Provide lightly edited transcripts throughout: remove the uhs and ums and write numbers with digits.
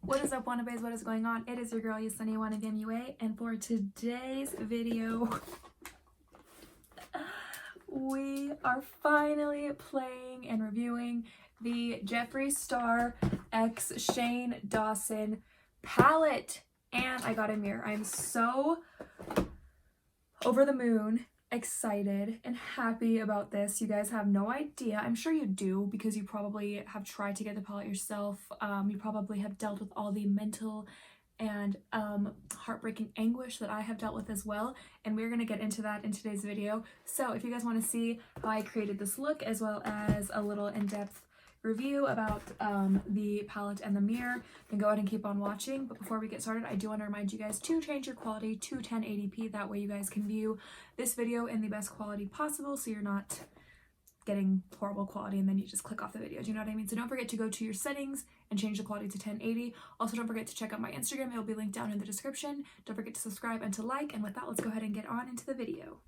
What is up, wannabes? What is going on? It is your girl, Sunny Wannabe MUA, and for today's video, we are finally playing and reviewing the Jeffree Star x Shane Dawson palette, and I got a mirror. I'm so over the moon, excited and happy about this. You guys have no idea. I'm sure you do, because you probably have tried to get the palette yourself. You probably have dealt with all the mental and heartbreaking anguish that I have dealt with as well, and we're gonna get into that in today's video. So if you guys want to see how I created this look, as well as a little in-depth review about the palette and the mirror, then go ahead and keep on watching. But before we get started, I do want to remind you guys to change your quality to 1080p. That way you guys can view this video in the best quality possible, so you're not getting horrible quality and then you just click off the video. Do you know what I mean? So don't forget to go to your settings and change the quality to 1080. Also, don't forget to check out my Instagram. It will be linked down in the description. Don't forget to subscribe and to like. And with that, let's go ahead and get on into the video.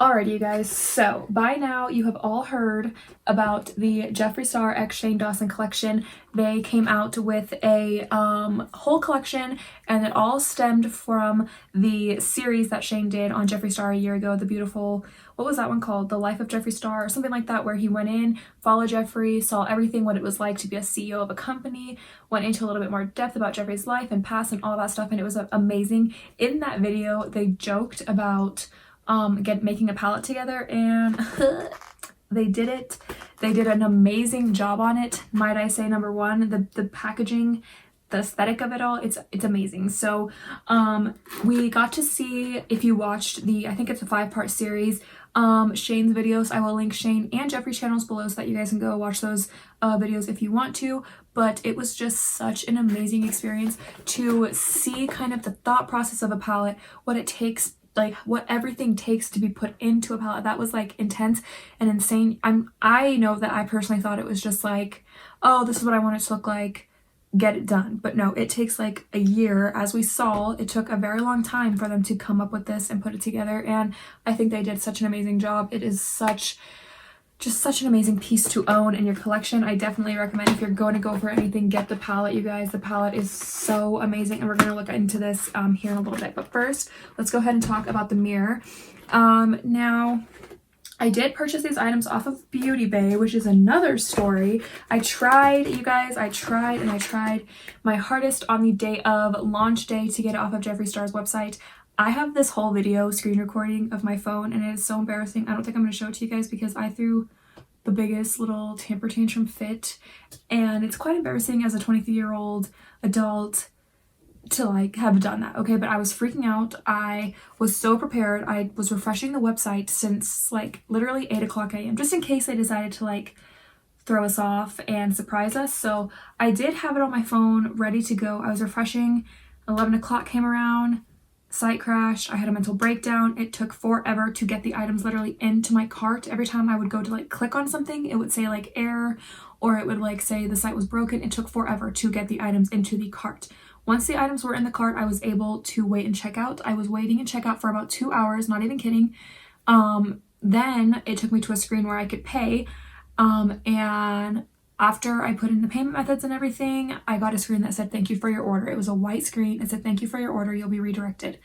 Alrighty, you guys, so by now you have all heard about the Jeffree Star x Shane Dawson collection. They came out with a whole collection, and it all stemmed from the series that Shane did on Jeffree Star a year ago, the beautiful, what was that one called? The Life of Jeffree Star or something like that, where he went in, followed Jeffree, saw everything, what it was like to be a CEO of a company, went into a little bit more depth about Jeffree's life and past and all that stuff, and it was amazing. In that video, they joked about making a palette together, and they did it. They did an amazing job on it, might I say. Number one, the packaging, the aesthetic of it all, it's amazing. So we got to see, if you watched the, I think it's a 5-part series, Shane's videos. I will link Shane and Jeffree's channels below so that you guys can go watch those videos if you want to. But it was just such an amazing experience to see kind of the thought process of a palette, what it takes, like what everything takes to be put into a palette. That was like intense and insane. I know that I personally thought it was just like, oh, this is what I want it to look like, get it done. But no, it takes like a year. As we saw, it took a very long time for them to come up with this and put it together, and I think they did such an amazing job. It is just such an amazing piece to own in your collection. I definitely recommend, if you're going to go for anything, get the palette, you guys. The palette is so amazing, and we're going to look into this here in a little bit. But first, let's go ahead and talk about the mirror. Now, I did purchase these items off of Beauty Bay, which is another story. I tried, you guys, I tried my hardest on the day of launch day to get it off of Jeffree Star's website. I have this whole video screen recording of my phone, and it is so embarrassing. I don't think I'm going to show it to you guys because I threw the biggest little temper tantrum fit, and it's quite embarrassing as a 23-year-old adult to like have done that, okay? But I was freaking out. I was so prepared. I was refreshing the website since like literally 8 o'clock a.m. just in case they decided to like throw us off and surprise us. So I did have it on my phone ready to go. I was refreshing. 11 o'clock came around. Site crashed. I had a mental breakdown. It took forever to get the items literally into my cart. Every time I would go to like click on something, it would say like error, or it would like say the site was broken. It took forever to get the items into the cart. Once the items were in the cart, I was able to wait and check out. I was waiting and check out for about 2 hours, not even kidding. Then it took me to a screen where I could pay, and after I put in the payment methods and everything, I got a screen that said, "Thank you for your order." It was a white screen. It said, "Thank you for your order. You'll be redirected."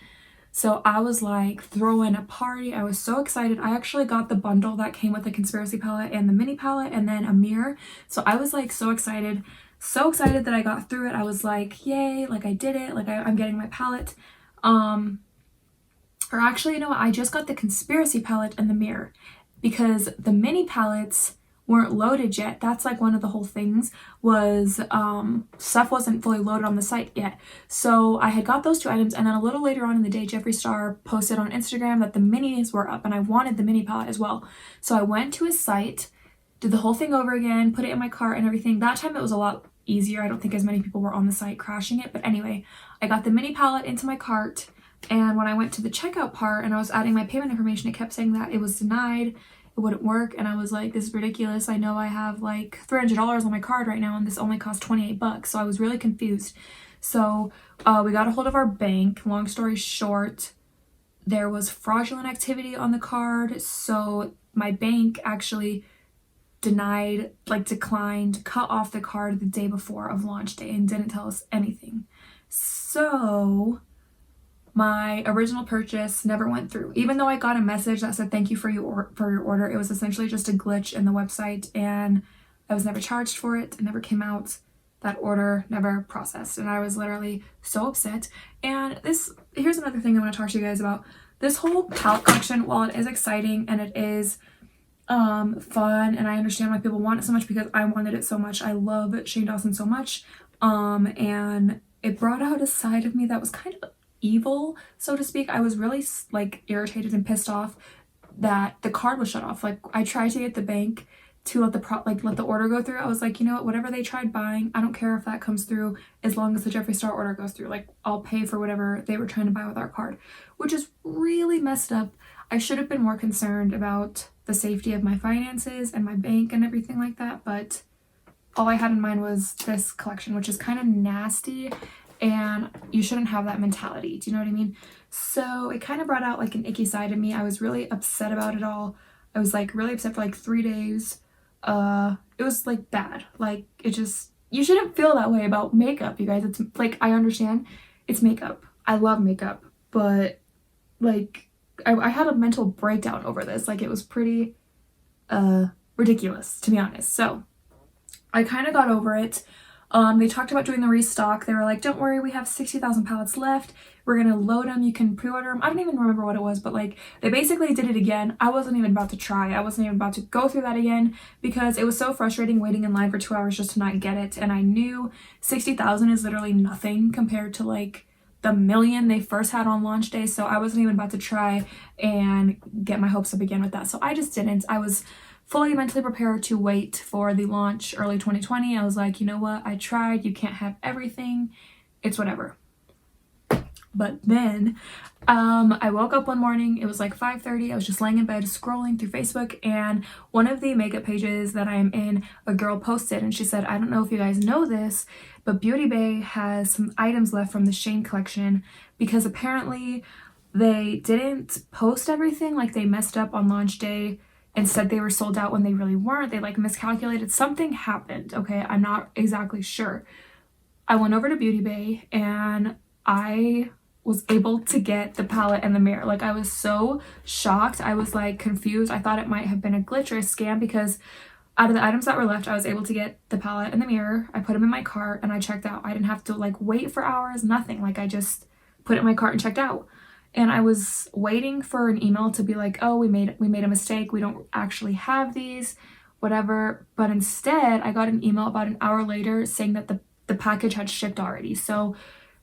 So I was like throwing a party. I was so excited. I actually got the bundle that came with the conspiracy palette and the mini palette and then a mirror. So I was like so excited that I got through it. I was like, yay, like I did it. Like I'm getting my palette. Or actually, you know what? I just got the conspiracy palette and the mirror because the mini palettes weren't loaded yet. That's like one of the whole things was stuff wasn't fully loaded on the site yet. So I had got those 2 items, and then a little later on in the day, Jeffree Star posted on Instagram that the minis were up, and I wanted the mini palette as well. So I went to his site, did the whole thing over again, put it in my cart and everything. That time it was a lot easier. I don't think as many people were on the site crashing it. But anyway, I got the mini palette into my cart, and when I went to the checkout part and I was adding my payment information, it kept saying that it was denied. It wouldn't work, and I was like, this is ridiculous. I know I have like $300 on my card right now, and this only cost 28 bucks. So I was really confused. So we got a hold of our bank. Long story short, there was fraudulent activity on the card. So my bank actually declined, cut off the card the day before of launch day and didn't tell us anything. So my original purchase never went through. Even though I got a message that said thank you for your order, it was essentially just a glitch in the website and I was never charged for it. It never came out. That order never processed and I was literally so upset. And here's another thing I want to talk to you guys about. This whole palette collection, while it is exciting and it is fun, and I understand why people want it so much because I wanted it so much. I love Shane Dawson so much. And it brought out a side of me that was kind of evil, so to speak. I was really like irritated and pissed off that the card was shut off. Like I tried to get the bank to let the order go through. I was like, you know what, whatever they tried buying, I don't care if that comes through as long as the Jeffree Star order goes through. Like I'll pay for whatever they were trying to buy with our card, which is really messed up. I should have been more concerned about the safety of my finances and my bank and everything like that, but all I had in mind was this collection, which is kind of nasty, and you shouldn't have that mentality. Do you know what I mean? So it kind of brought out like an icky side of me. I was really upset about it all. I was like really upset for like 3 days. It was like bad. Like it just, you shouldn't feel that way about makeup, you guys. It's like, I understand it's makeup. I love makeup, but like I had a mental breakdown over this. Like it was pretty ridiculous, to be honest. So I kind of got over it. They talked about doing the restock. They were like, don't worry, we have 60,000 palettes left. We're gonna load them. You can pre-order them. I don't even remember what it was, but like they basically did it again. I wasn't even about to try. I wasn't even about to go through that again because it was so frustrating waiting in line for 2 hours just to not get it. And I knew 60,000 is literally nothing compared to like the million they first had on launch day. So I wasn't even about to try and get my hopes up again with that. So I just didn't. I was fully mentally prepared to wait for the launch early 2020. I was like, you know what? I tried. You can't have everything. It's whatever. But then I woke up one morning. It was like 5:30. I was just laying in bed scrolling through Facebook, and one of the makeup pages that I am in, a girl posted and she said, I don't know if you guys know this, but Beauty Bay has some items left from the Shane collection because apparently they didn't post everything. Like they messed up on launch day and said they were sold out when they really weren't. They like miscalculated. Something happened. Okay, I'm not exactly sure. I went over to Beauty Bay and I was able to get the palette and the mirror. Like I was so shocked. I was like confused. I thought it might have been a glitch or a scam because out of the items that were left, I was able to get the palette and the mirror. I put them in my cart and I checked out. I didn't have to like wait for hours, nothing. Like I just put it in my cart and checked out. And I was waiting for an email to be like, oh, we made a mistake. We don't actually have these, whatever. But instead, I got an email about an hour later saying that the package had shipped already. So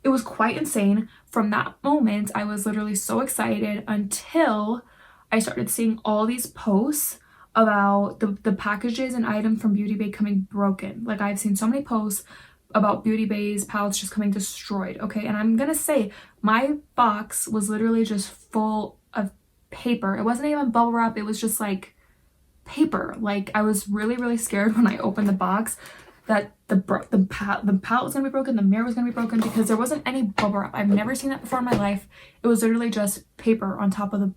it was quite insane. From that moment, I was literally so excited until I started seeing all these posts about the packages and items from Beauty Bay coming broken. Like I've seen so many posts about Beauty Bay's palettes just coming destroyed. Okay, and I'm gonna say my box was literally just full of paper. It wasn't even bubble wrap. It was just like paper. Like I was really, really scared when I opened the box that the palette was gonna be broken, the mirror was gonna be broken, because there wasn't any bubble wrap. I've never seen that before in my life. It was literally just paper on top of the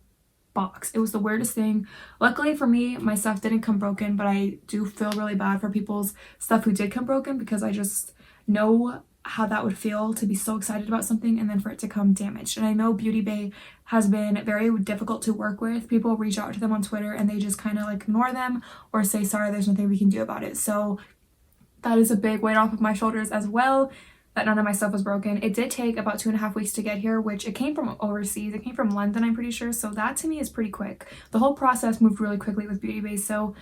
box. It was the weirdest thing. Luckily for me, my stuff didn't come broken, but I do feel really bad for people's stuff who did come broken because I just know how that would feel to be so excited about something and then for it to come damaged. And I know Beauty Bay has been very difficult to work with. People reach out to them on Twitter and they just kind of like ignore them or say, sorry, there's nothing we can do about it. So that is a big weight off of my shoulders as well, that none of my stuff was broken. It did take about 2.5 weeks to get here, which it came from overseas. It came from London, I'm pretty sure. So that to me is pretty quick. The whole process moved really quickly with Beauty Bay. So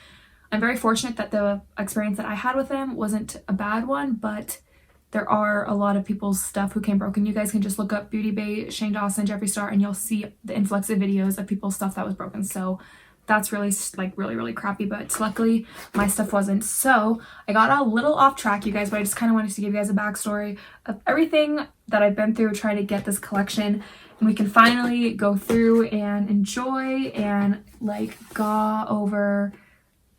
I'm very fortunate that the experience that I had with them wasn't a bad one, but there are a lot of people's stuff who came broken. You guys can just look up Beauty Bay, Shane Dawson, Jeffree Star, and you'll see the influx of videos of people's stuff that was broken. So that's really really crappy, but luckily my stuff wasn't. So I got a little off track, you guys, but I just kind of wanted to give you guys a backstory of everything that I've been through trying to get this collection, and we can finally go through and enjoy and like go over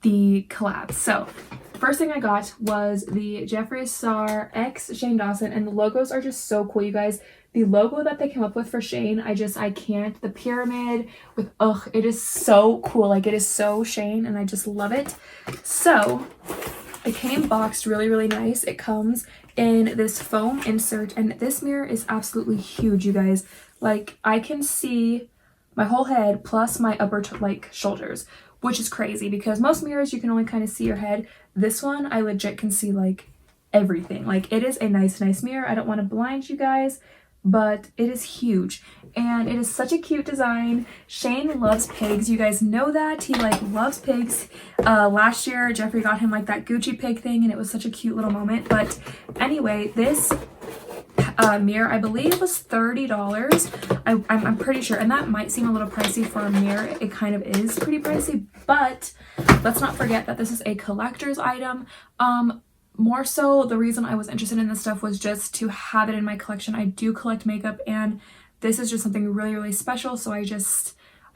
the collab. So first thing I got was the Jeffree Star X Shane Dawson, and the logos are just so cool, you guys. the logo that they came up with for Shane, I can't. The pyramid with, it is so cool. Like, it is so Shane, and I just love it. So it came boxed really, really nice. It comes in this foam insert, and this mirror is absolutely huge, you guys. Like, I can see my whole head plus my upper shoulders, which is crazy because most mirrors you can only kind of see your head. This one I legit can see like everything. Like, it is a nice mirror. I don't want to blind you guys, but it is huge and it is such a cute design. Shane loves pigs, you guys know that. He like loves pigs. Last year Jeffrey got him like that Gucci pig thing, and it was such a cute little moment. But anyway, this mirror I believe was $30. I'm pretty sure, and that might seem a little pricey for a mirror. It kind of is pretty pricey, but let's not forget that this is a collector's item. More so, the reason I was interested in this stuff was just to have it in my collection. I do collect makeup, and this is just something really, really special, so I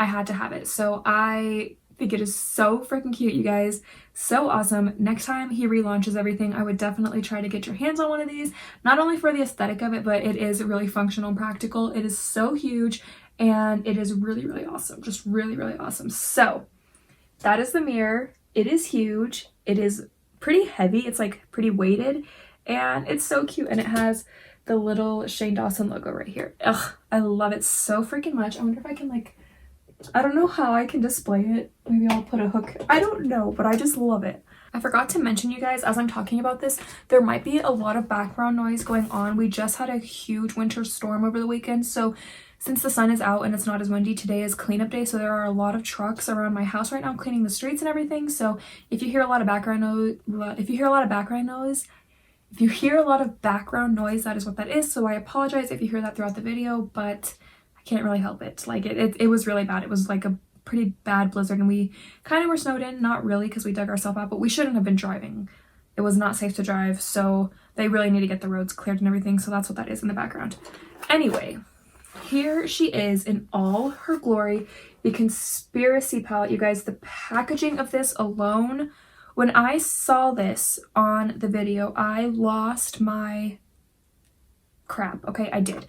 had to have it. So I think it is so freaking cute, you guys. So awesome. Next time he relaunches everything, I would definitely try to get your hands on one of these, not only for the aesthetic of it, but it is really functional and practical. It is so huge, and it is really, really awesome. Just really, really awesome. So that is the mirror. It is huge. It is pretty heavy. It's like pretty weighted, and it's so cute, and it has the little Shane Dawson logo right here. Ugh, I love it so freaking much. I wonder if I can like, I don't know how I can display it. Maybe I'll put a hook. I don't know, but I just love it. I forgot to mention, you guys, as I'm talking about this, there might be a lot of background noise going on. We just had a huge winter storm over the weekend, so since the sun is out and it's not as windy, today is cleanup day, so there are a lot of trucks around my house right now cleaning the streets and everything. So if you hear a lot of background noise, that is what that is. So I apologize if you hear that throughout the video, but I can't really help it. Like, it was really bad. It was like a pretty bad blizzard, and we kind of were snowed in. Not really, because we dug ourselves out, but we shouldn't have been driving. It was not safe to drive, so they really need to get the roads cleared and everything. So that's what that is in the background. Anyway, here she is in all her glory, the Conspiracy palette, you guys. The packaging of this alone, when I saw this on the video, I lost my crap. Okay, I did.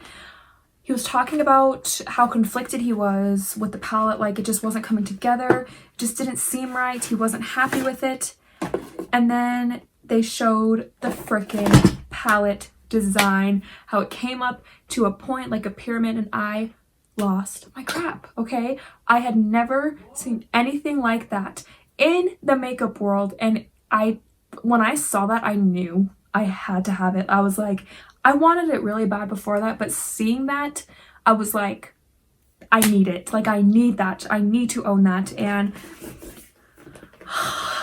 He was talking about how conflicted he was with the palette, like it just wasn't coming together, it just didn't seem right, he wasn't happy with it. And then they showed the freaking palette design, how it came up to a point like a pyramid, and I lost my crap. Okay, I had never seen anything like that in the makeup world, and when I saw that, I knew I had to have it. I was like, I wanted it really bad before that, but seeing that, I was like, I need it. Like, I need that. I need to own that. And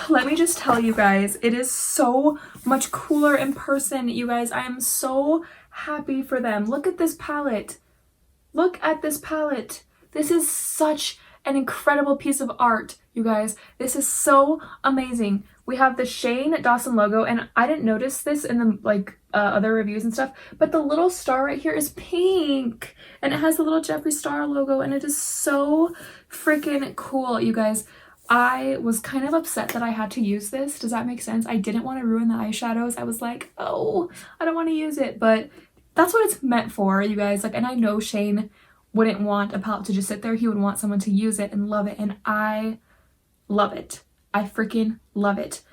let me just tell you guys, it is so much cooler in person, you guys. I am so happy for them. Look at this palette. Look at this palette. This is such an incredible piece of art, you guys. This is so amazing. We have the Shane Dawson logo, and I didn't notice this in the other reviews and stuff, but the little star right here is pink, and it has the little Jeffree Star logo, and it is so freaking cool, you guys. I was kind of upset that I had to use this. Does that make sense? I didn't want to ruin the eyeshadows. I was like, oh, I don't want to use it, but that's what it's meant for, you guys. Like, and I know Shane wouldn't want a palette to just sit there. He would want someone to use it and love it, and I love it. I freaking love it.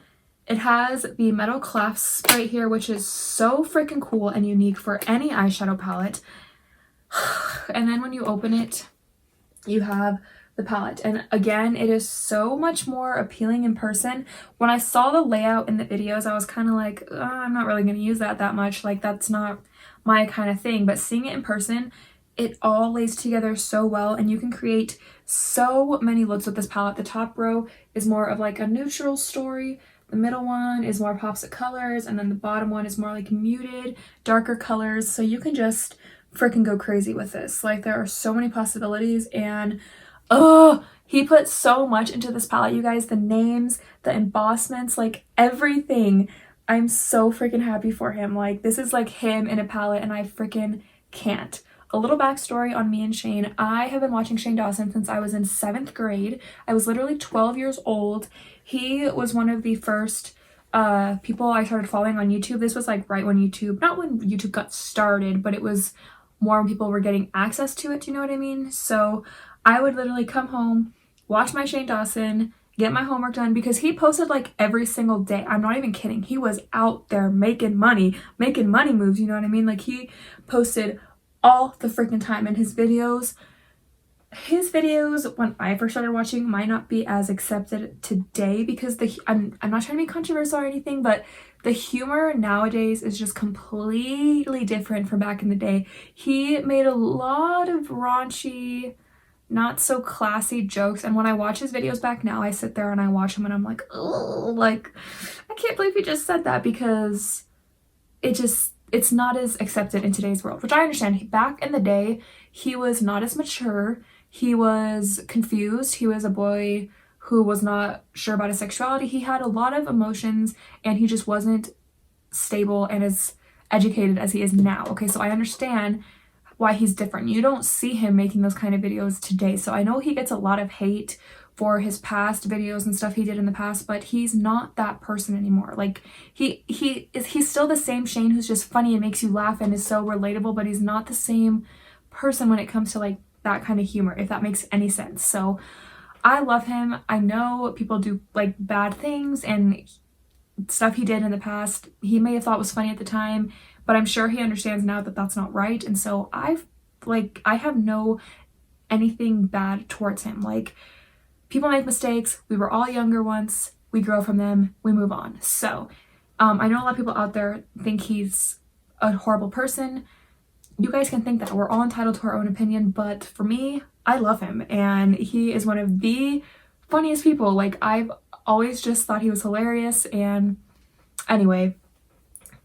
It has the metal clasp right here, which is so freaking cool and unique for any eyeshadow palette. And then when you open it, you have the palette, and again, it is so much more appealing in person. When I saw the layout in the videos, I was kind of like, I'm not really going to use that much. Like, that's not my kind of thing. But seeing it in person, it all lays together so well, and you can create so many looks with this palette. The top row is more of like a neutral story, the middle one is more pops of colors, and then the bottom one is more like muted, darker colors. So you can just freaking go crazy with this. Like, there are so many possibilities, and he put so much into this palette, you guys. The names, the embossments, like everything. I'm so freaking happy for him. Like, this is like him in a palette, and I freaking can't. A little backstory on me and Shane. I have been watching Shane Dawson since I was in 7th grade. I was literally 12 years old. He was one of the first people I started following on YouTube. This was like right when YouTube, not when YouTube got started, but it was more people were getting access to it, do you know what I mean? So I would literally come home, watch my Shane Dawson, get my homework done, because he posted like every single day. I'm not even kidding. He was out there making money moves, you know what I mean? Like he posted all the freaking time, and his videos when I first started watching might not be as accepted today, because I'm not trying to be controversial or anything, but the humor nowadays is just completely different from back in the day. He made a lot of raunchy, not so classy jokes, and when I watch his videos back now, I sit there and I watch him and I'm like, oh, like I can't believe he just said that, because it's not as accepted in today's world, which I understand. Back in the day, he was not as mature. He was confused. He was a boy who was not sure about his sexuality. He had a lot of emotions, and he just wasn't stable and as educated as he is now. Okay, so I understand why he's different. You don't see him making those kind of videos today. So I know he gets a lot of hate for his past videos and stuff he did in the past, but he's not that person anymore. Like he's still the same Shane who's just funny and makes you laugh and is so relatable, but he's not the same person when it comes to like that kind of humor, if that makes any sense. So I love him. I know people do like bad things and stuff he did in the past he may have thought was funny at the time, but I'm sure he understands now that that's not right. And so I have no anything bad towards him. Like, people make mistakes. We were all younger once. We grow from them. We move on. So I know a lot of people out there think he's a horrible person. You guys can think that. We're all entitled to our own opinion, but for me, I love him, and he is one of the funniest people. Like, I've always just thought he was hilarious, and anyway,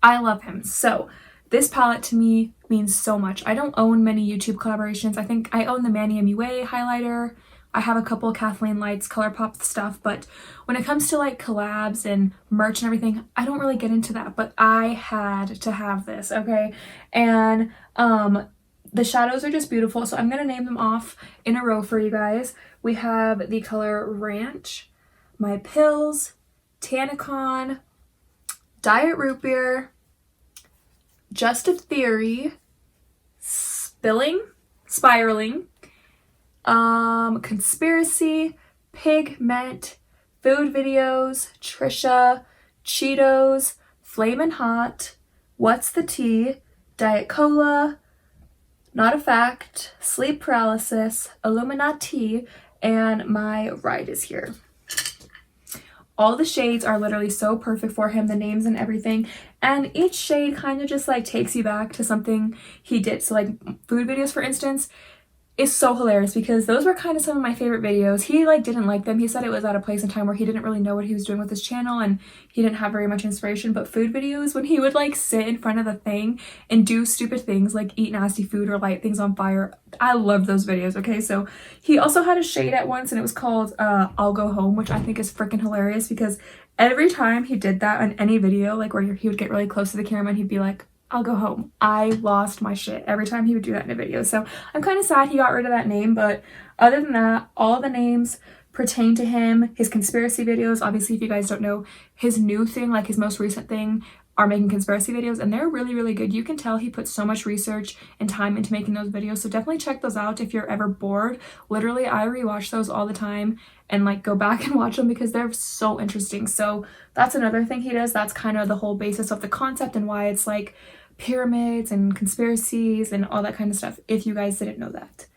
I love him. So this palette to me means so much. I don't own many YouTube collaborations. I think I own the Manny MUA highlighter. I have a couple Kathleen Lights ColourPop stuff, but when it comes to like collabs and merch and everything, I don't really get into that, but I had to have this, okay? And the shadows are just beautiful, so I'm gonna name them off in a row for you guys. We have the color Ranch, My Pills, Tannicon, Diet Root Beer, Just a Theory, Spiraling, Conspiracy, Pigment, Food Videos, Trisha, Cheetos, Flamin Hot, What's the Tea, Diet Cola, Not a Fact, Sleep Paralysis, Illuminati, and My Ride is Here. All the shades are literally so perfect for him, the names and everything, and each shade kind of just like takes you back to something he did. So like Food Videos, for instance, is so hilarious because those were kind of some of my favorite videos. He like didn't like them. He said it was at a place and time where he didn't really know what he was doing with his channel and he didn't have very much inspiration. But Food Videos, when he would like sit in front of the thing and do stupid things like eat nasty food or light things on fire, I love those videos. Okay, so he also had a shade at once and it was called I'll Go Home, which I think is freaking hilarious because every time he did that on any video, like where he would get really close to the camera and he'd be like, I'll go home. I lost my shit every time he would do that in a video. So I'm kind of sad he got rid of that name, but other than that, all of the names pertain to him. His conspiracy videos, obviously, if you guys don't know, his new thing, like his most recent thing, are making conspiracy videos, and they're really, really good. You can tell he put so much research and time into making those videos, so definitely check those out if you're ever bored. Literally, I rewatch those all the time and like go back and watch them because they're so interesting. So that's another thing he does. That's kind of the whole basis of the concept and why it's like pyramids and conspiracies and all that kind of stuff, if you guys didn't know that.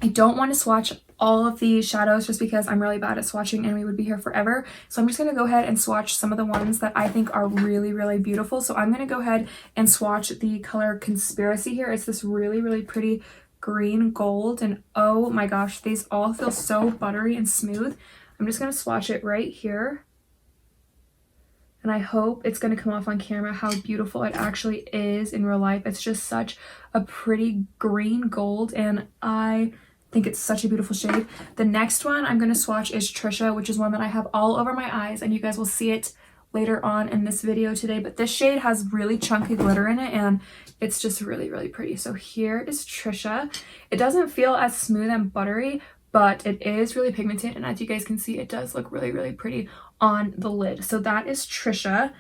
I don't want to swatch all of the shadows just because I'm really bad at swatching and we would be here forever. So I'm just going to go ahead and swatch some of the ones that I think are really, really beautiful. So I'm going to go ahead and swatch the color Conspiracy here. It's this really, really pretty green gold, and oh my gosh, these all feel so buttery and smooth. I'm just going to swatch it right here. And I hope it's going to come off on camera how beautiful it actually is in real life. It's just such a pretty green gold, and I think it's such a beautiful shade. The next one I'm going to swatch is Trisha, which is one that I have all over my eyes, and you guys will see it later on in this video today. But this shade has really chunky glitter in it, and it's just really, really pretty. So here is Trisha. It doesn't feel as smooth and buttery, but it is really pigmented, and as you guys can see, it does look really, really pretty on the lid. So that is Trisha.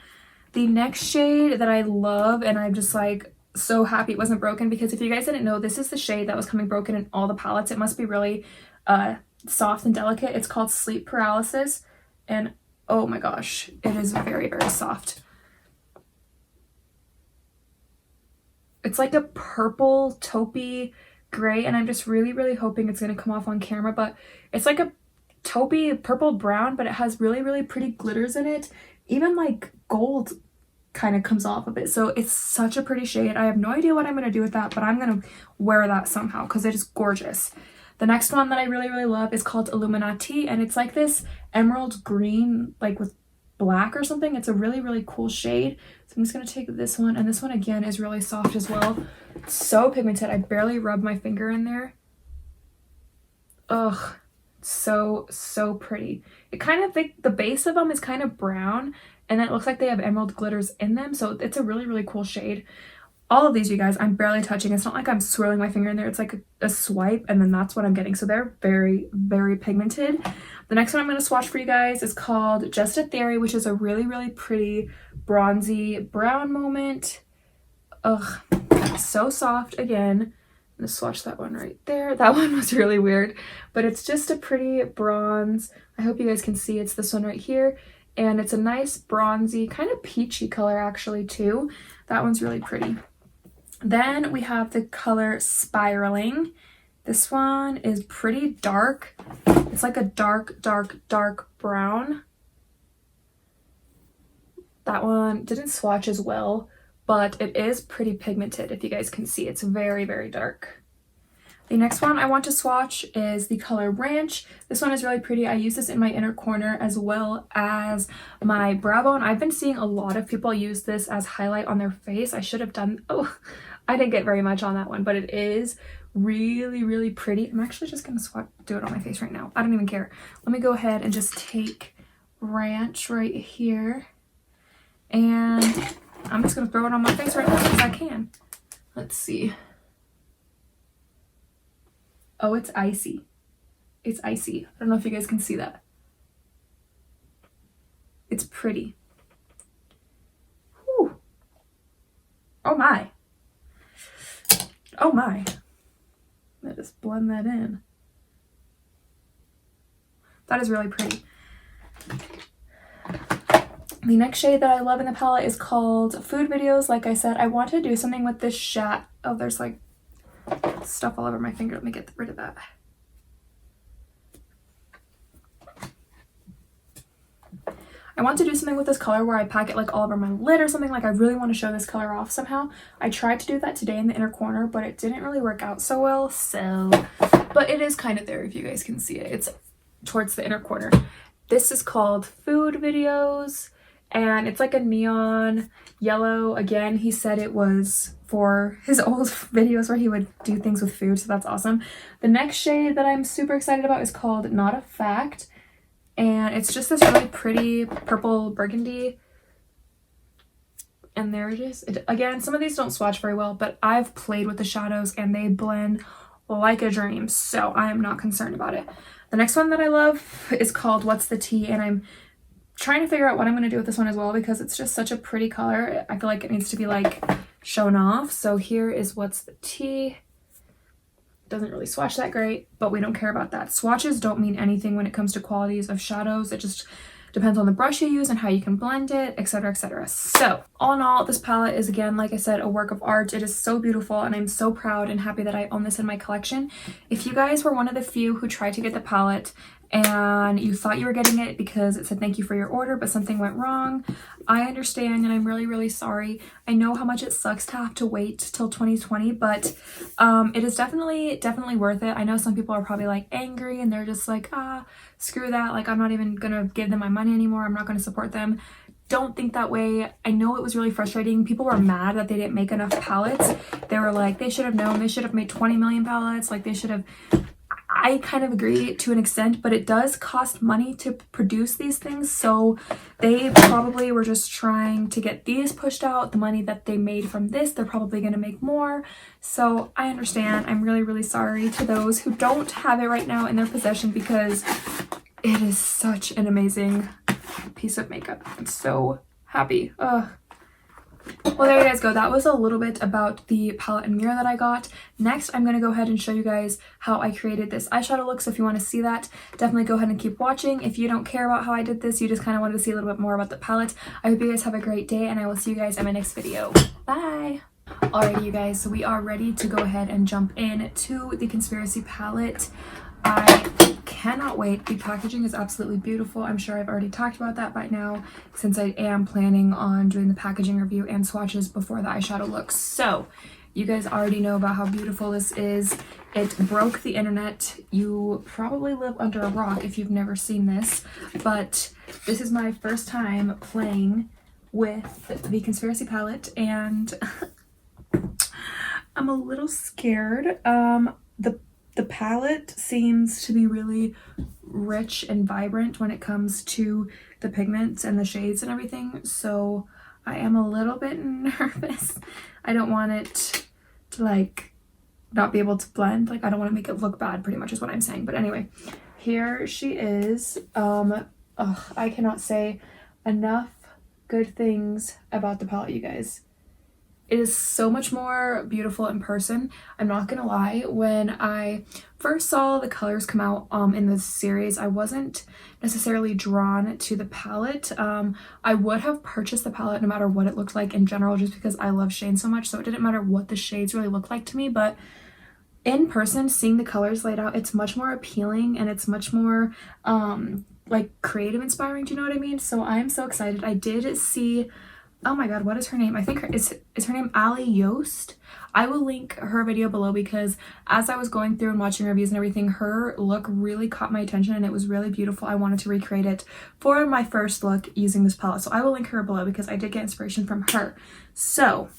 The next shade that I love and I'm just like so happy it wasn't broken, because if you guys didn't know, this is the shade that was coming broken in all the palettes. It must be really soft and delicate. It's called Sleep Paralysis, and oh my gosh, it is very, very soft. It's like a purple taupey gray, and I'm just really, really hoping it's going to come off on camera, but it's like a taupey purple brown, but it has really, really pretty glitters in it. Even like gold kind of comes off of it, so it's such a pretty shade. I have no idea what I'm going to do with that, but I'm going to wear that somehow because it is gorgeous. The next one that I really, really love is called Illuminati, and it's like this emerald green, like with black or something. It's a really, really cool shade. So I'm just going to take this one, and this one again is really soft as well. It's so pigmented. I barely rubbed my finger in there. Ugh, so pretty. It kind of, the base of them is kind of brown, and it looks like they have emerald glitters in them, so it's a really, really cool shade. All of these, you guys, I'm barely touching. It's not like I'm swirling my finger in there. It's like a swipe, and then that's what I'm getting. So they're very, very pigmented. The next one I'm going to swatch for you guys is called Just a Theory, which is a really, really pretty bronzy brown moment. Ugh, so soft. Again, I'm going to swatch that one right there. That one was really weird, but it's just a pretty bronze. I hope you guys can see. It's this one right here, and it's a nice bronzy, kind of peachy color actually too. That one's really pretty. Then we have the color Spiraling. This one is pretty dark. It's like a dark, dark, dark brown. That one didn't swatch as well, but it is pretty pigmented. If you guys can see, it's very, very dark. The next one I want to swatch is the color Ranch. This one is really pretty. I use this in my inner corner as well as my brow bone. I've been seeing a lot of people use this as highlight on their face. I should have done, oh, I didn't get very much on that one, but it is really, really pretty. I'm actually just gonna do it on my face right now. I don't even care. Let me go ahead and just take Ranch right here, and I'm just gonna throw it on my face right now because I can. Let's see. Oh, it's icy. It's icy. I don't know if you guys can see that. It's pretty. Whew. Oh my. Oh my. Let me just blend that in. That is really pretty. The next shade that I love in the palette is called Food Videos. Like I said, I want to do something with this shade. Oh, there's like stuff all over my finger. Let me get rid of that. I want to do something with this color where I pack it like all over my lid or something. Like I really want to show this color off somehow. I tried to do that today in the inner corner, but it didn't really work out so well. But it is kind of there if you guys can see it. It's towards the inner corner. This is called Food Videos, and it's like a neon yellow. Again, he said it was for his old videos where he would do things with food, so that's awesome. The next shade that I'm super excited about is called Not a Fact, and it's just this really pretty purple burgundy. And there it is. Again, some of these don't swatch very well, but I've played with the shadows and they blend like a dream, so I am not concerned about it. The next one that I love is called What's the Tea, and I'm trying to figure out what I'm going to do with this one as well because it's just such a pretty color. I feel like it needs to be like shown off. So here is What's the Tea. Doesn't really swatch that great, but we don't care about that. Swatches don't mean anything when it comes to qualities of shadows. It just depends on the brush you use and how you can blend it, etc, etc. So all in all, this palette is, again, like I said, a work of art. It is so beautiful, and I'm so proud and happy that I own this in my collection. If you guys were one of the few who tried to get the palette and you thought you were getting it because it said thank you for your order, but something went wrong, I understand, and I'm really, really sorry. I know how much it sucks to have to wait till 2020, but it is definitely worth it. I know some people are probably like angry and they're just like, screw that, like I'm not even gonna give them my money anymore, I'm not gonna support them. Don't think that way. I know it was really frustrating. People were mad that they didn't make enough palettes. They were like, they should have known, they should have made 20 million palettes, like they should have. I kind of agree to an extent, but it does cost money to produce these things, so they probably were just trying to get these pushed out. The money that they made from this, they're probably going to make more, so I understand. I'm really, really sorry to those who don't have it right now in their possession because it is such an amazing piece of makeup. I'm so happy. Ugh. Well, there you guys go. That was a little bit about the palette and mirror that I got. Next, I'm going to go ahead and show you guys how I created this eyeshadow look. So if you want to see that, definitely go ahead and keep watching. If you don't care about how I did this, you just kind of wanted to see a little bit more about the palette, I hope you guys have a great day, and I will see you guys in my next video. Bye! Alrighty, you guys, so we are ready to go ahead and jump in to the Conspiracy palette. I cannot wait. The packaging is absolutely beautiful. I'm sure I've already talked about that by now, since I am planning on doing the packaging review and swatches before the eyeshadow look. So you guys already know about how beautiful this is. It broke the internet. You probably live under a rock if you've never seen this, but this is my first time playing with the Conspiracy palette, and I'm a little scared. The palette seems to be really rich and vibrant when it comes to the pigments and the shades and everything, so I am a little bit nervous. I don't want it to like not be able to blend. Like, I don't want to make it look bad, pretty much is what I'm saying. But anyway, here she is. I cannot say enough good things about the palette, you guys. It is so much more beautiful in person. I'm not gonna lie, when I first saw the colors come out in this series, I wasn't necessarily drawn to the palette. I would have purchased the palette no matter what it looked like in general, just because I love Shane so much, so it didn't matter what the shades really looked like to me. But in person, seeing the colors laid out, it's much more appealing, and it's much more like creative inspiring, do you know what I mean? So I'm so excited. I did see, oh my god, what is her name? I think is her name Ali Yost? I will link her video below, because as I was going through and watching reviews and everything, her look really caught my attention and it was really beautiful. I wanted to recreate it for my first look using this palette. So I will link her below, because I did get inspiration from her. So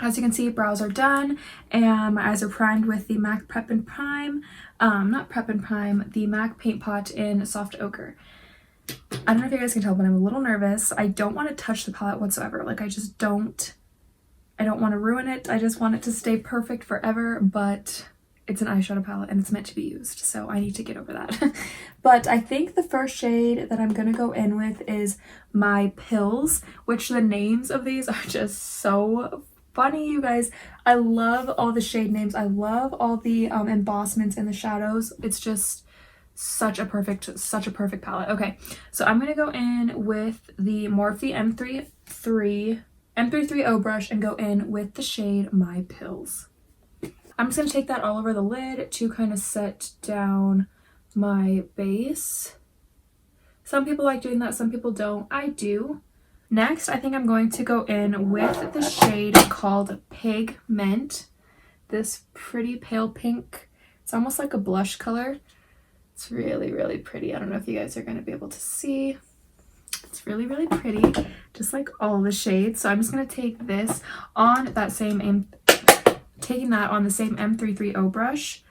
as you can see, brows are done and my eyes are primed with the MAC Prep and Prime. Not Prep and Prime, the MAC Paint Pot in Soft Ochre. I don't know if you guys can tell, but I'm a little nervous. I don't want to touch the palette whatsoever. Like, I don't want to ruin it. I just want it to stay perfect forever, but it's an eyeshadow palette and it's meant to be used, so I need to get over that. But I think the first shade that I'm gonna go in with is my Pills, which the names of these are just so funny, you guys. I love all the shade names. I love all the embossments in the shadows. It's just such a perfect palette. Okay, so I'm gonna go in with the Morphe M33O brush and go in with the shade My Pills. I'm just gonna take that all over the lid to kind of set down my base. Some people like doing that, some people don't. I do. Next, I think I'm going to go in with the shade called Pigment. This pretty pale pink. It's almost like a blush color. It's really, really pretty. I don't know if you guys are going to be able to see. It's really, really pretty, just like all the shades. So I'm just going to take this on that same, taking that on the same M33O brush,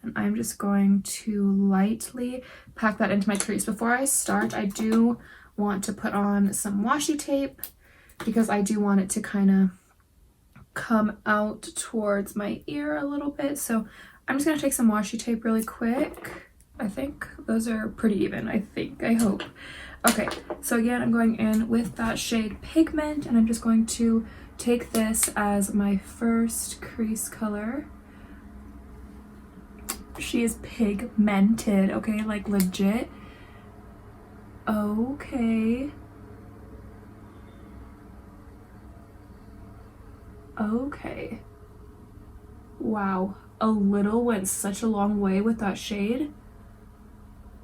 and I'm just going to lightly pack that into my crease. Before I start, I do want to put on some washi tape, because I do want it to kind of come out towards my ear a little bit. So I'm just going to take some washi tape really quick. I think those are pretty even, I hope. Okay, so again, I'm going in with that shade Pigment, and I'm just going to take this as my first crease color. She is pigmented, okay, like legit. Okay. Okay. Wow, a little went such a long way with that shade.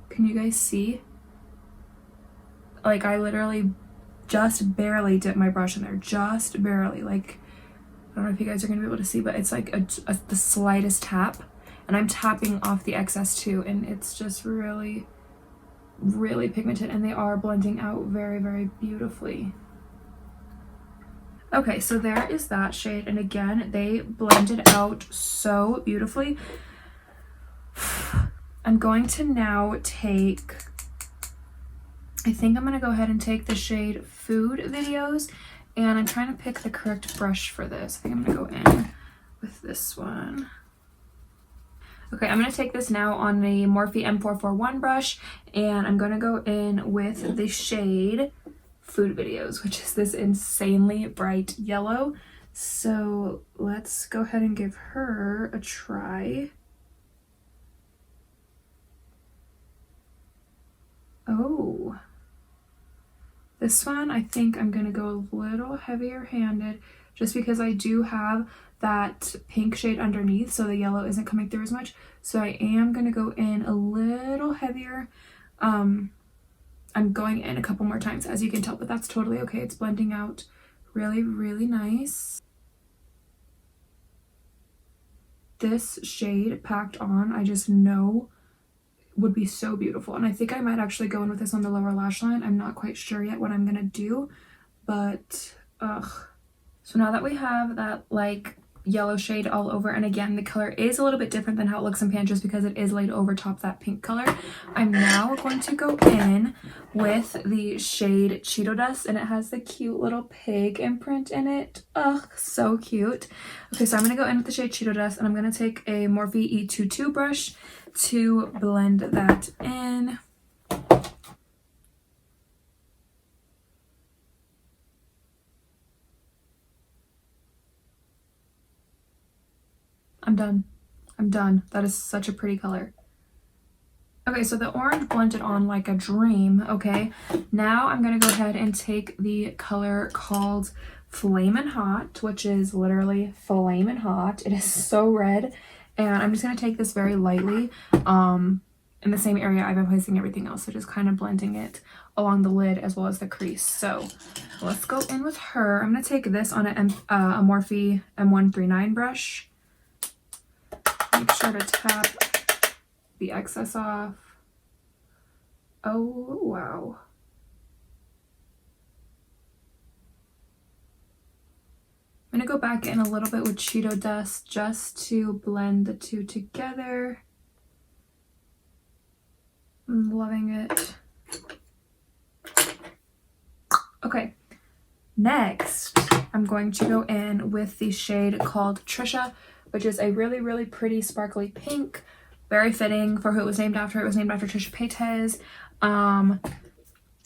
Can you guys see? Like, I literally just barely dipped my brush in there, just barely. Like, I don't know if you guys are gonna be able to see, but it's like the slightest tap, and I'm tapping off the excess too, and it's just really, really pigmented, and they are blending out very, very beautifully. Okay, so there is that shade, and again, they blended out so beautifully. I'm going to now take, I think I'm going to go ahead and take the shade Food Videos, and I'm trying to pick the correct brush for this. I think I'm going to go in with this one. Okay, I'm going to take this now on the Morphe M441 brush, and I'm going to go in with the shade food videos, which is this insanely bright yellow. So let's go ahead and give her a try. Oh, this one I think I'm gonna go a little heavier handed just because I do have that pink shade underneath, so the yellow isn't coming through as much. So I am gonna go in a little heavier. I'm going in a couple more times, as you can tell, but that's totally okay. It's blending out really, really nice. This shade packed on, I just know would be so beautiful. And I think I might actually go in with this on the lower lash line. I'm not quite sure yet what I'm gonna do, but so now that we have that like yellow shade all over, and again the color is a little bit different than how it looks in pan just because it is laid over top that pink color, I'm now going to go in with the shade Cheeto Dust, and it has the cute little pig imprint in it. Ugh, so cute. Okay, so I'm gonna go in with the shade Cheeto Dust, and I'm gonna take a Morphe E22 brush to blend that in. I'm done. That is such a pretty color. Okay, so the orange blended on like a dream. Okay, now I'm gonna go ahead and take the color called Flamin Hot, which is literally flamin' hot. It is so red, and I'm just gonna take this very lightly in the same area I've been placing everything else, so just kind of blending it along the lid as well as the crease. So let's go in with her. I'm gonna take this on a Morphe M139 brush. Make sure to tap the excess off. Oh, wow. I'm gonna go back in a little bit with Cheeto Dust just to blend the two together. I'm loving it. Okay, next I'm going to go in with the shade called Trisha, which is a really, really pretty sparkly pink. Very fitting for who it was named after. It was named after Trisha Paytas.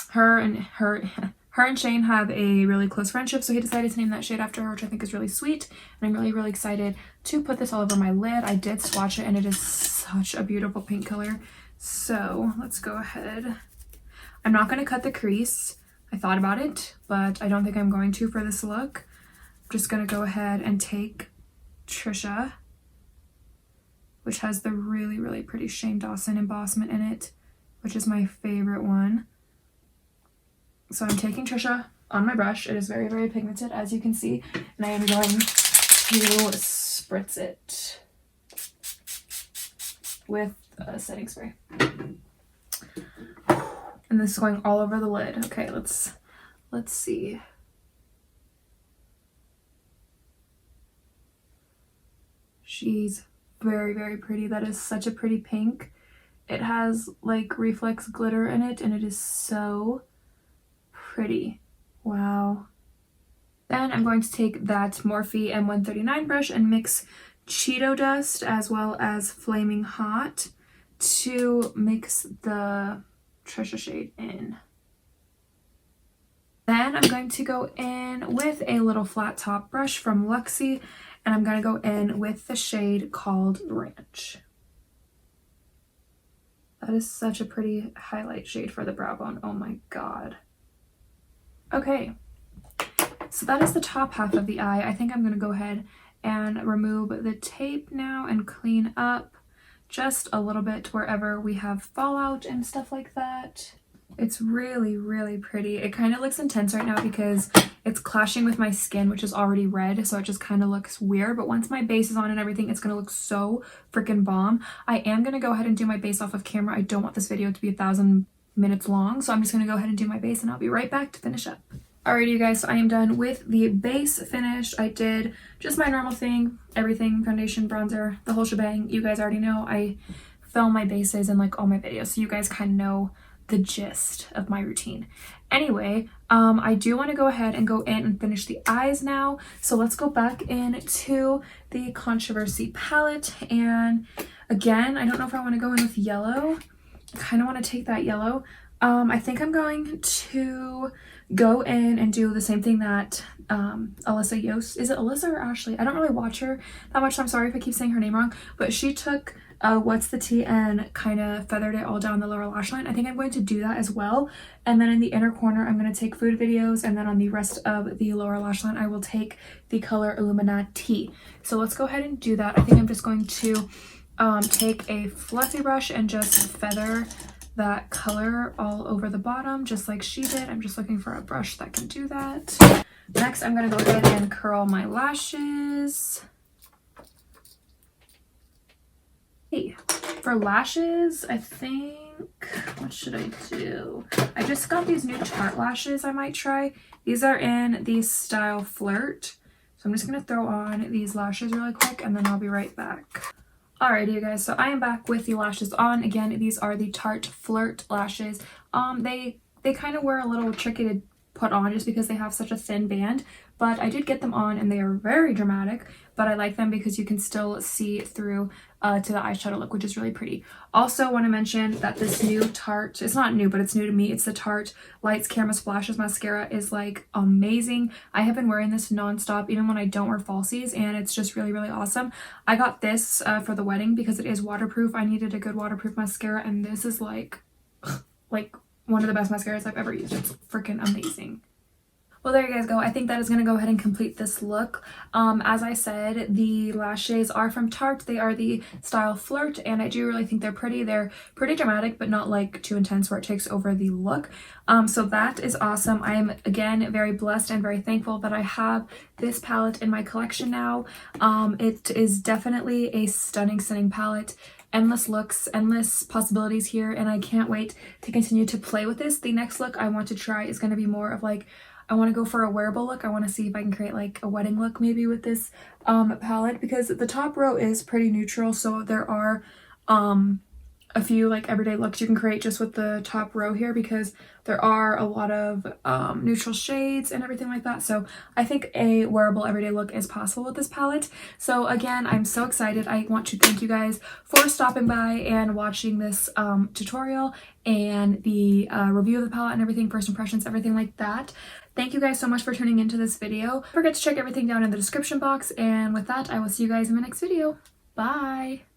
Her and Shane have a really close friendship, so he decided to name that shade after her, which I think is really sweet. And I'm really, really excited to put this all over my lid. I did swatch it, and it is such a beautiful pink color. So let's go ahead. I'm not going to cut the crease. I thought about it, but I don't think I'm going to for this look. I'm just going to go ahead and take Trisha, which has the really, really pretty Shane Dawson embossment in it, which is my favorite one. So I'm taking Trisha on my brush. It is very, very pigmented, as you can see, and I am going to spritz it with a setting spray. And this is going all over the lid. Okay, let's see. She's very, very pretty. That is such a pretty pink. It has like reflex glitter in it, and it is so pretty. Wow. Then I'm going to take that Morphe M139 brush and mix Cheeto Dust as well as Flamin Hot to mix the Trisha shade in. Then I'm going to go in with a little flat top brush from Luxie, and I'm going to go in with the shade called Ranch. That is such a pretty highlight shade for the brow bone. Oh my god. Okay, so that is the top half of the eye. I think I'm going to go ahead and remove the tape now and clean up just a little bit wherever we have fallout and stuff like that. It's really, really pretty. It kind of looks intense right now because it's clashing with my skin, which is already red, so it just kind of looks weird. But once my base is on and everything, it's going to look so freaking bomb. I am going to go ahead and do my base off of camera. I don't want this video to be 1,000 minutes long, so I'm just going to go ahead and do my base, and I'll be right back to finish up. Alrighty, you guys, so I am done with the base finished. I did just my normal thing, everything, foundation, bronzer, the whole shebang. You guys already know I film my bases in like all my videos, so you guys kind of know the gist of my routine. Anyway, I do want to go ahead and go in and finish the eyes now. So let's go back into the Controversy palette. And again, I don't know if I want to go in with yellow. I kind of want to take that yellow. I think I'm going to go in and do the same thing that Alyssa Yost, is it Alyssa or Ashley? I don't really watch her that much, so I'm sorry if I keep saying her name wrong, but she took What's the Tea and kind of feathered it all down the lower lash line. I think I'm going to do that as well. And then in the inner corner, I'm going to take food videos, and then on the rest of the lower lash line, I will take the color Illuminati. So let's go ahead and do that. I think I'm just going to take a fluffy brush and just feather that color all over the bottom just like she did. I'm just looking for a brush that can do that. Next, I'm going to go ahead and curl my lashes. Hey, for lashes, I think, what should I do? I just got these new Tarte lashes I might try. These are in the style Flirt. So I'm just going to throw on these lashes really quick, and then I'll be right back. Alrighty, you guys, so I am back with the lashes on. Again, these are the Tarte Flirt lashes. They kind of were a little tricky to put on just because they have such a thin band, but I did get them on and they are very dramatic, but I like them because you can still see through to the eyeshadow look, which is really pretty. Also want to mention that this new Tarte, it's not new, but it's new to me, it's the Tarte Lights Camera Splashes mascara, is like amazing. I have been wearing this nonstop even when I don't wear falsies, and it's just really, really awesome. I got this for the wedding because it is waterproof. I needed a good waterproof mascara, and this is like one of the best mascaras I've ever used. It's freaking amazing. Well, there you guys go. I think that is going to go ahead and complete this look. As I said, the lashes are from Tarte. They are the style Flirt, and I do really think they're pretty. They're pretty dramatic, but not like too intense where it takes over the look. So that is awesome. I am, again, very blessed and very thankful that I have this palette in my collection now. It is definitely a stunning, stunning palette. Endless looks, endless possibilities here, and I can't wait to continue to play with this. The next look I want to try is going to be more of like, I want to go for a wearable look. I want to see if I can create like a wedding look maybe with this palette, because the top row is pretty neutral, so there are a few like everyday looks you can create just with the top row here, because there are a lot of neutral shades and everything like that. So I think a wearable everyday look is possible with this palette. So again, I'm so excited. I want to thank you guys for stopping by and watching this tutorial and the review of the palette and everything, first impressions, everything like that. Thank you guys so much for tuning into this video. Don't forget to check everything down in the description box, and with that, I will see you guys in my next video. Bye!